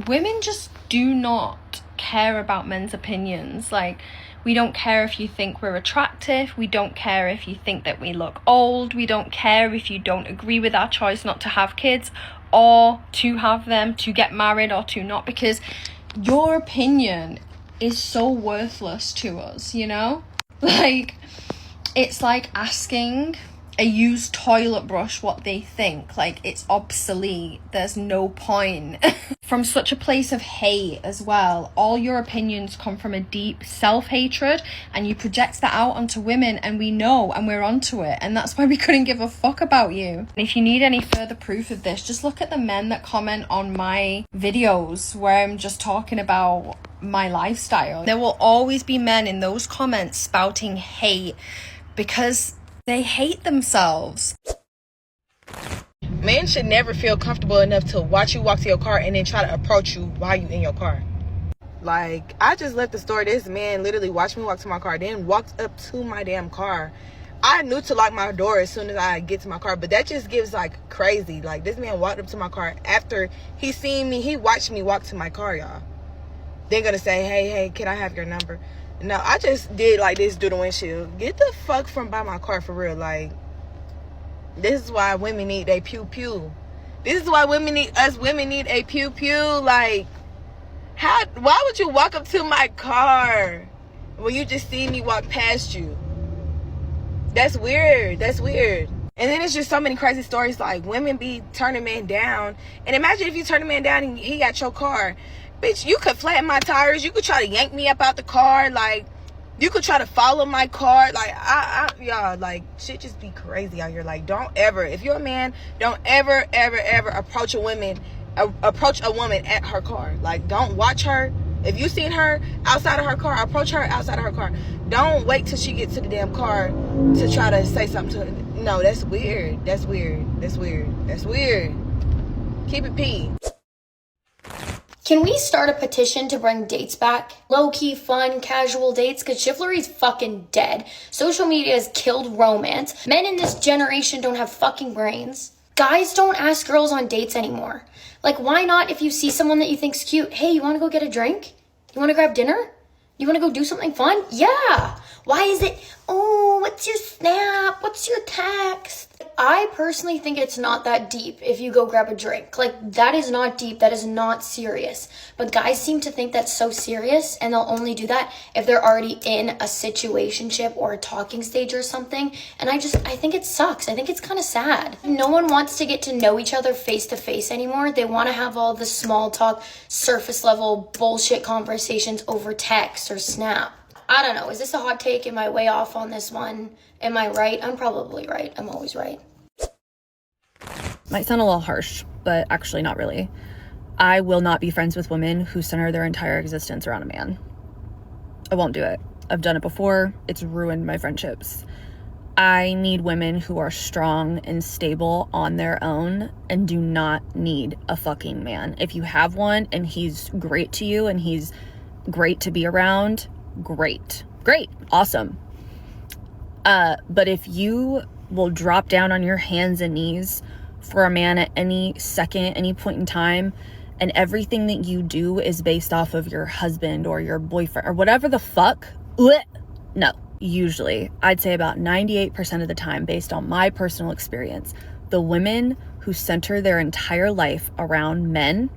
Women just do not care about men's opinions. Like, we don't care if you think we're attractive. We don't care if you think that we look old. We don't care if you don't agree with our choice not to have kids or to have them, to get married or to not, because your opinion is so worthless to us, you know? Like, it's like asking a used toilet brush what they think. Like, it's obsolete. There's no point. From such a place of hate as well. All your opinions come from a deep self-hatred, and you project that out onto women, and we know, and we're onto it, and that's why we couldn't give a fuck about you. And if you need any further proof of this, just look at the men that comment on my videos where I'm just talking about my lifestyle. There will always be men in those comments spouting hate because they hate themselves. Men should never feel comfortable enough to watch you walk to your car and then try to approach you while you in your car. Like, I just left the store. This man literally watched me walk to my car, then walked up to my damn car. I knew to lock my door as soon as I get to my car, but that just gives like crazy. Like, this man walked up to my car after he seen me. He watched me walk to my car, y'all. Then gonna say, hey, can I have your number? No, I just did like this through the windshield. Get the fuck from by my car for real. Like, this is why women need a pew pew. This is why women need a pew pew. Like, why would you walk up to my car when you just see me walk past you? That's weird. And then it's just so many crazy stories. Like, women be turning men down. And imagine if you turn a man down and he got your car. Bitch, you could flatten my tires. You could try to yank me up out the car. Like, you could try to follow my car. Like, y'all, like, shit just be crazy out here. Like, don't ever, if you're a man, don't ever approach a woman at her car. Like, don't watch her. If you seen her outside of her car, approach her outside of her car. Don't wait till she gets to the damn car to try to say something to her. No, that's weird. Keep it P. Can we start a petition to bring dates back? Low-key, fun, casual dates? Because chivalry's fucking dead. Social media has killed romance. Men in this generation don't have fucking brains. Guys don't ask girls on dates anymore. Like, why not, if you see someone that you think's cute, hey, you want to go get a drink? You want to grab dinner? You want to go do something fun? Yeah. Why is it, oh, what's your snap? What's your text? I personally think it's not that deep if you go grab a drink. Like, that is not deep. That is not serious. But guys seem to think that's so serious, and they'll only do that if they're already in a situationship or a talking stage or something. And I think it sucks. I think it's kind of sad. No one wants to get to know each other face to face anymore. They want to have all the small talk, surface level bullshit conversations over text or Snap. I don't know. Is this a hot take? Am I way off on this one? Am I right? I'm probably right. I'm always right. Might sound a little harsh, but actually not really. I will not be friends with women who center their entire existence around a man. I won't do it. I've done it before. It's ruined my friendships. I need women who are strong and stable on their own and do not need a fucking man. If you have one and he's great to you and he's great to be around, great, awesome. But if you will drop down on your hands and knees for a man at any second, any point in time, and everything that you do is based off of your husband or your boyfriend or whatever the fuck, no. Usually, I'd say about 98% of the time, based on my personal experience, the women who center their entire life around men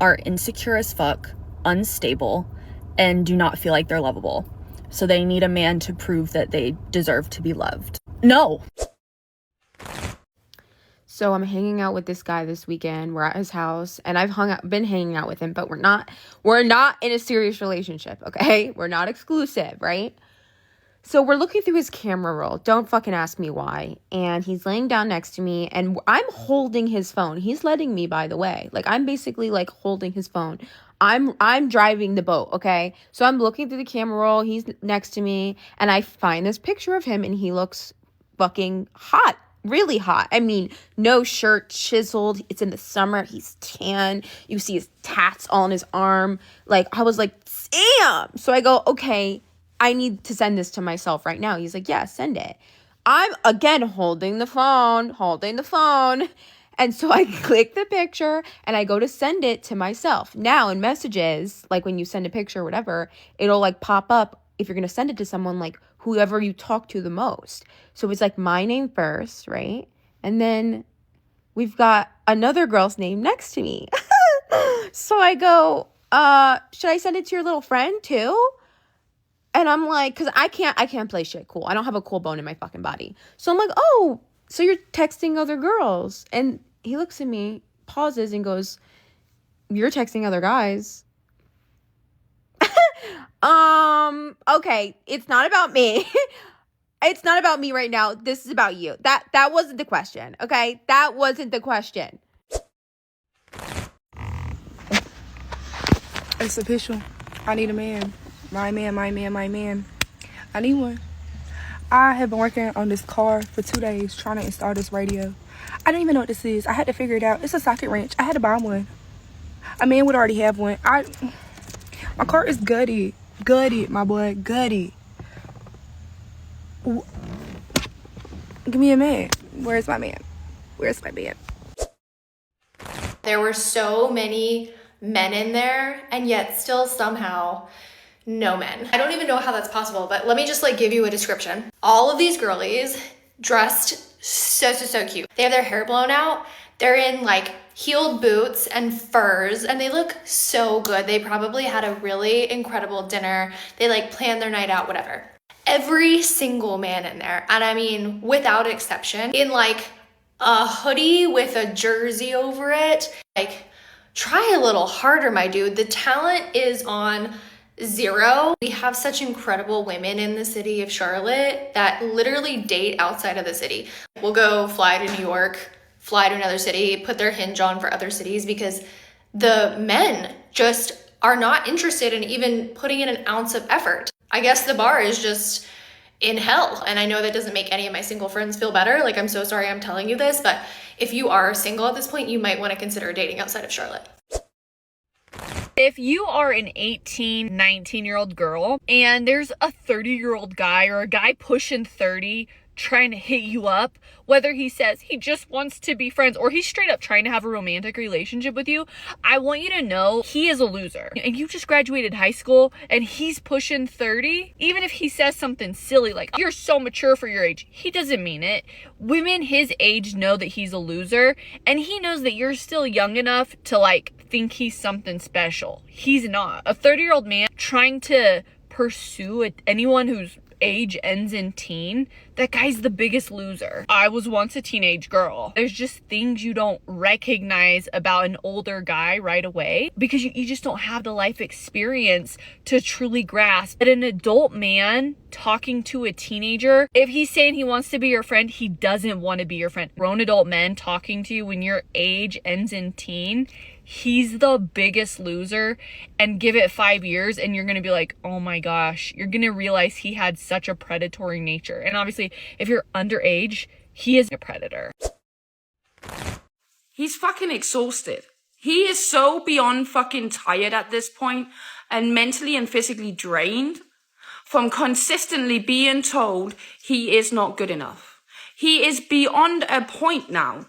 are insecure as fuck, unstable, and do not feel like they're lovable. So they need a man to prove that they deserve to be loved. No. So I'm hanging out with this guy this weekend. We're at his house, and I've been hanging out with him, but we're not in a serious relationship, okay? We're not exclusive, right? So we're looking through his camera roll. Don't fucking ask me why. And he's laying down next to me, and I'm holding his phone. He's letting me, by the way. Like, I'm basically like holding his phone. I'm driving the boat, okay? So I'm looking through the camera roll. He's next to me, and I find this picture of him, and he looks fucking hot. Really hot. I mean, no shirt, chiseled. It's in the summer. He's tan. You see his tats all on his arm. Like, I was like, damn. So I go, okay, I need to send this to myself right now. He's like, yeah, send it. I'm again holding the phone. And so I click the picture and I go to send it to myself. Now in messages, like when you send a picture or whatever, it'll like pop up if you're going to send it to someone, like whoever you talk to the most. So it's like my name first, right? And then we've got another girl's name next to me. So I go, should I send it to your little friend too? And I'm like, because I can't play shit cool. I don't have a cool bone in my fucking body. So I'm like, oh, so you're texting other girls. And he looks at me, pauses, and goes, you're texting other guys. Okay, it's not about me. It's not about me right now. This is about you. That wasn't the question, okay? That wasn't the question. It's official. I need a man. My man. I need one. I have been working on this car for 2 days trying to install this radio. I don't even know what this is. I had to figure it out. It's a socket wrench. I had to buy one. A man would already have one. My car is gutted. Gutted, my boy. Gutted. Give me a man. Where's my man? Where's my man? There were so many men in there, and yet still somehow no men. I don't even know how that's possible, but let me just like give you a description. All of these girlies dressed so cute. They have their hair blown out. They're in like heeled boots and furs, and they look so good. They probably had a really incredible dinner. They like planned their night out, whatever. Every single man in there, and I mean without exception, in like a hoodie with a jersey over it. Like, try a little harder, my dude. The talent is on zero. We have such incredible women in the city of Charlotte that literally date outside of the city. We'll go fly to New York, fly to another city, put their hinge on for other cities because the men just are not interested in even putting in an ounce of effort. I guess the bar is just in hell. And I know that doesn't make any of my single friends feel better. Like, I'm so sorry I'm telling you this, but if you are single at this point, you might want to consider dating outside of Charlotte. If you are an 18, 19-year-old girl and there's a 30-year-old guy or a guy pushing 30 trying to hit you up, whether he says he just wants to be friends or he's straight up trying to have a romantic relationship with you, I want you to know he is a loser. And you just graduated high school and he's pushing 30, even if he says something silly like, you're so mature for your age, he doesn't mean it. Women his age know that he's a loser, and he knows that you're still young enough to like think he's something special. He's not. A 30-year-old man trying to pursue anyone whose age ends in teen, that guy's the biggest loser. I was once a teenage girl. There's just things you don't recognize about an older guy right away because you just don't have the life experience to truly grasp that an adult man talking to a teenager, if he's saying he wants to be your friend, he doesn't want to be your friend. Grown adult men talking to you when your age ends in teen, he's the biggest loser. And give it 5 years and you're gonna be like, oh my gosh, you're gonna realize he had such a predatory nature. And obviously if you're underage, he is a predator. He's fucking exhausted. He is so beyond fucking tired at this point and mentally and physically drained from consistently being told he is not good enough. He is beyond a point now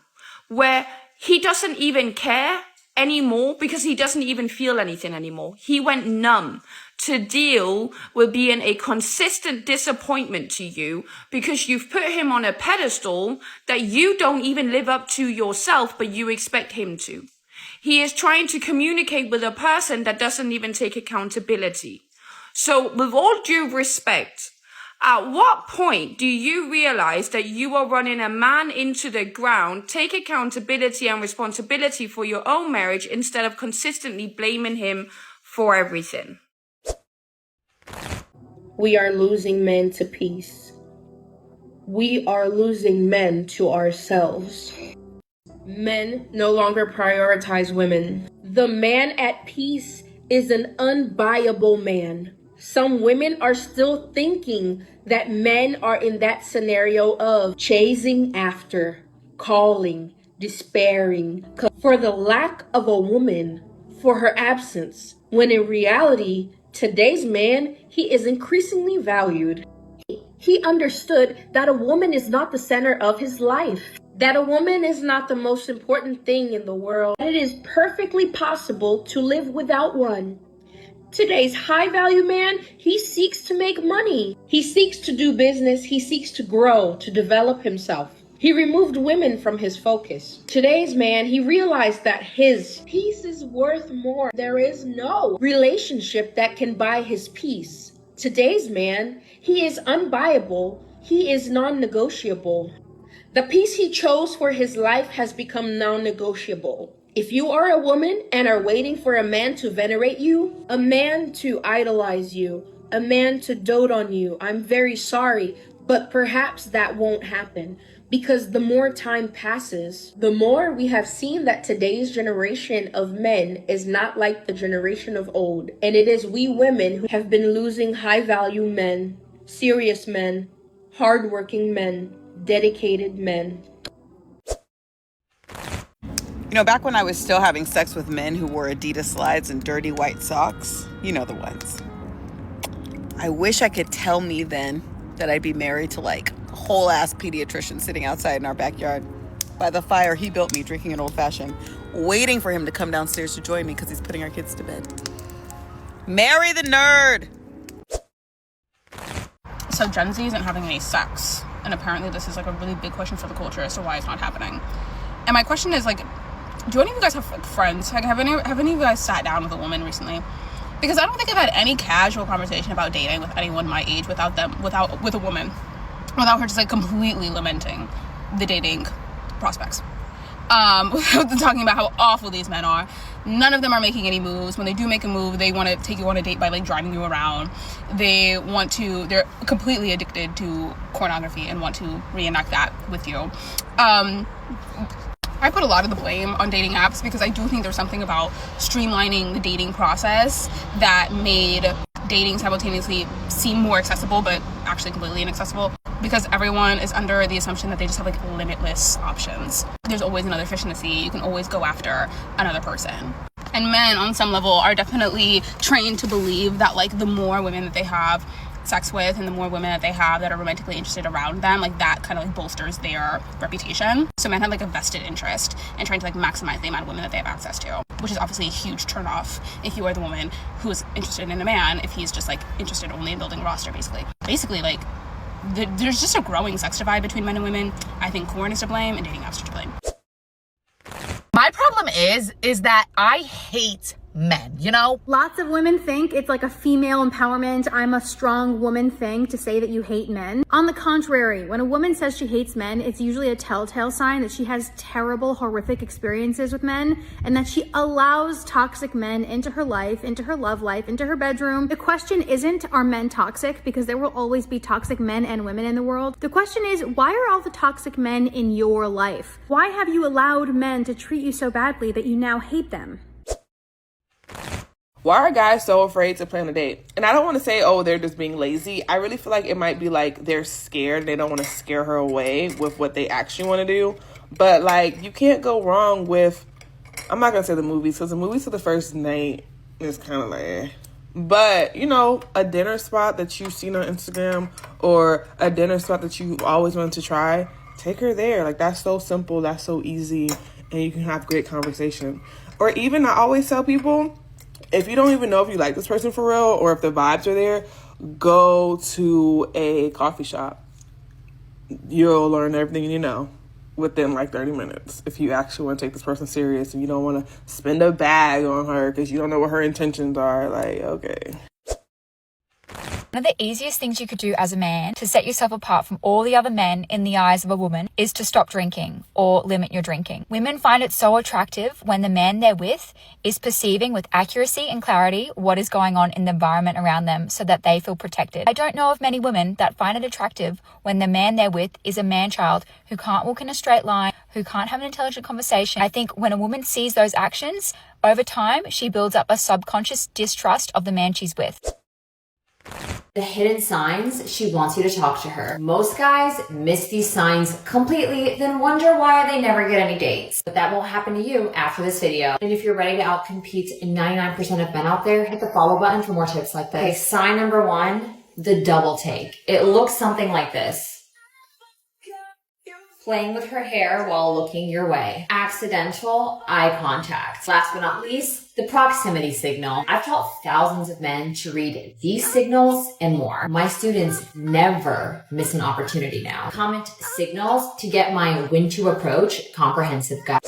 where he doesn't even care anymore because he doesn't even feel anything anymore. He went numb to deal with being a consistent disappointment to you because you've put him on a pedestal that you don't even live up to yourself, but you expect him to. He is trying to communicate with a person that doesn't even take accountability. So with all due respect, at what point do you realize that you are running a man into the ground, take accountability and responsibility for your own marriage instead of consistently blaming him for everything? We are losing men to peace. We are losing men to ourselves. Men no longer prioritize women. The man at peace is an unbuyable man. Some women are still thinking that men are in that scenario of chasing after, calling, despairing for the lack of a woman, for her absence, when in reality, today's man, he is increasingly valued. He understood that a woman is not the center of his life. that a woman is not the most important thing in the world. It is perfectly possible to live without one. Today's high-value man, he seeks to make money. He seeks to do business. He seeks to grow, to develop himself. He removed women from his focus. Today's man, he realized that his peace is worth more. There is no relationship that can buy his peace. Today's man, he is unbuyable. He is non-negotiable. The peace he chose for his life has become non-negotiable. If you are a woman and are waiting for a man to venerate you, a man to idolize you, a man to dote on you, I'm very sorry, but perhaps that won't happen. Because the more time passes, the more we have seen that today's generation of men is not like the generation of old. And it is we women who have been losing high-value men, serious men, hardworking men, dedicated men. You know, back when I was still having sex with men who wore Adidas slides and dirty white socks, you know the ones. I wish I could tell me then that I'd be married to like a whole ass pediatrician sitting outside in our backyard by the fire he built me, drinking an old fashioned, waiting for him to come downstairs to join me because he's putting our kids to bed. Marry the nerd. So Gen Z isn't having any sex, and apparently this is like a really big question for the culture as to why it's not happening. And my question is like, do any of you guys have friends? Like, have any of you guys sat down with a woman recently? Because I don't think I've had any casual conversation about dating with anyone my age with a woman, without her just like completely lamenting the dating prospects. Talking about how awful these men are. None of them are making any moves. When they do make a move, they want to take you on a date by like driving you around. They're completely addicted to pornography and want to reenact that with you. I put a lot of the blame on dating apps because I do think there's something about streamlining the dating process that made dating simultaneously seem more accessible, but actually completely inaccessible, because everyone is under the assumption that they just have like limitless options. There's always another fish in the sea. You can always go after another person. And men on some level are definitely trained to believe that like the more women that they have sex with and the more women that they have that are romantically interested around them, like that kind of like bolsters their reputation. So men have like a vested interest in trying to like maximize the amount of women that they have access to, which is obviously a huge turnoff if you are the woman who's interested in a man, if he's just like interested only in building a roster. Basically like there's just a growing sex divide between men and women. I think porn is to blame and dating apps are to blame. My problem is that I hate men, you know? Lots of women think it's like a female empowerment, I'm a strong woman thing to say that you hate men. On the contrary, when a woman says she hates men, it's usually a telltale sign that she has terrible, horrific experiences with men and that she allows toxic men into her life, into her love life, into her bedroom. The question isn't, are men toxic? Because there will always be toxic men and women in the world. The question is, why are all the toxic men in your life? Why have you allowed men to treat you so badly that you now hate them? Why are guys so afraid to plan a date? And I don't want to say, oh, they're just being lazy. I really feel like it might be like they're scared. They don't want to scare her away with what they actually want to do. But like, you can't go wrong with, I'm not going to say the movies, because the movies for the first night is kind of like, but you know, a dinner spot that you've seen on Instagram or a dinner spot that you always wanted to try, take her there. Like, that's so simple. That's so easy. And you can have great conversation. Or even, I always tell people, if you don't even know if you like this person for real or if the vibes are there, go to a coffee shop. You'll learn everything you know within like 30 minutes. If you actually want to take this person serious and you don't want to spend a bag on her because you don't know what her intentions are, like, okay. One of the easiest things you could do as a man to set yourself apart from all the other men in the eyes of a woman is to stop drinking or limit your drinking. Women find it so attractive when the man they're with is perceiving with accuracy and clarity what is going on in the environment around them so that they feel protected. I don't know of many women that find it attractive when the man they're with is a man-child who can't walk in a straight line, who can't have an intelligent conversation. I think when a woman sees those actions, over time, she builds up a subconscious distrust of the man she's with. The hidden signs she wants you to talk to her. Most guys miss these signs completely, then wonder why they never get any dates. But that won't happen to you after this video. And if you're ready to outcompete 99% of men out there, hit the follow button for more tips like this. Okay, sign number 1, the double take. It looks something like this. playing with her hair while looking your way, accidental eye contact. Last but not least, the proximity signal. I've taught thousands of men to read these signals and more. My students never miss an opportunity now. Comment signals to get my when to approach comprehensive guide.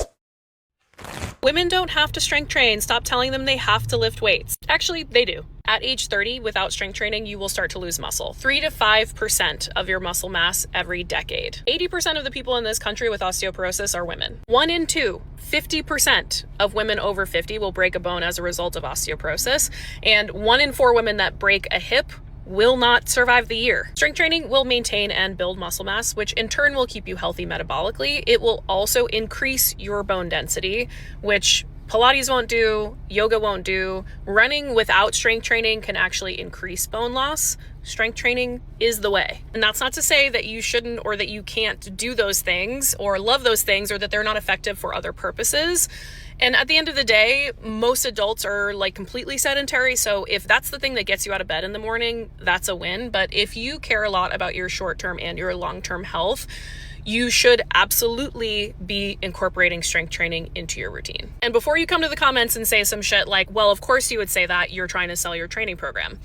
Women don't have to strength train. Stop telling them they have to lift weights. Actually, they do. At age 30, without strength training, you will start to lose muscle. 3 to 5% of your muscle mass every decade. 80% of the people in this country with osteoporosis are women. 1 in 2, 50% of women over 50 will break a bone as a result of osteoporosis. And 1 in 4 women that break a hip will not survive the year. Strength training will maintain and build muscle mass, which in turn will keep you healthy metabolically. It will also increase your bone density, which Pilates won't do, yoga won't do. Running without strength training can actually increase bone loss. Strength training is the way. And that's not to say that you shouldn't or that you can't do those things or love those things or that they're not effective for other purposes. And at the end of the day, most adults are like completely sedentary. So if that's the thing that gets you out of bed in the morning, that's a win. But if you care a lot about your short-term and your long-term health, you should absolutely be incorporating strength training into your routine. And before you come to the comments and say some shit like, well, of course you would say that, you're trying to sell your training program.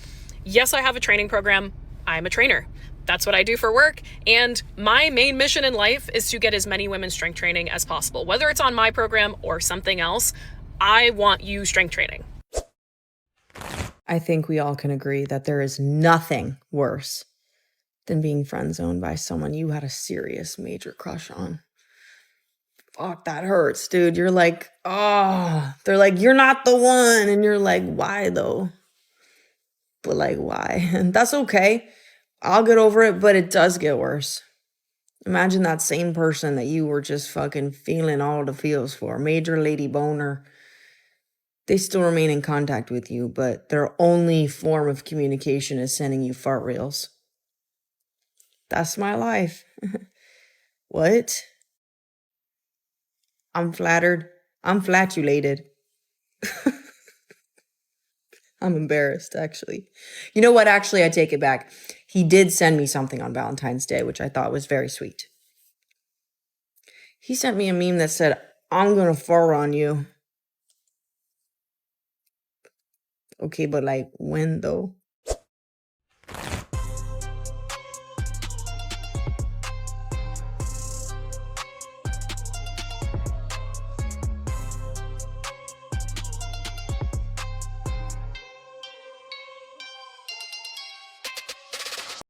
Yes, I have a training program. I'm a trainer. That's what I do for work. And my main mission in life is to get as many women strength training as possible. Whether it's on my program or something else, I want you strength training. I think we all can agree that there is nothing worse than being friend zoned by someone you had a serious major crush on. Fuck, that hurts, dude. You're like, oh, they're like, you're not the one. And you're like, why though? But like, why? And that's okay. I'll get over it, but it does get worse. Imagine that same person that you were just fucking feeling all the feels for, major lady boner. They still remain in contact with you, but their only form of communication is sending you fart reels. That's my life. What? I'm flattered. I'm flatulated. I'm embarrassed, actually. You know what? Actually, I take it back. He did send me something on Valentine's Day, which I thought was very sweet. He sent me a meme that said, I'm gonna fart on you. Okay, but like, when though?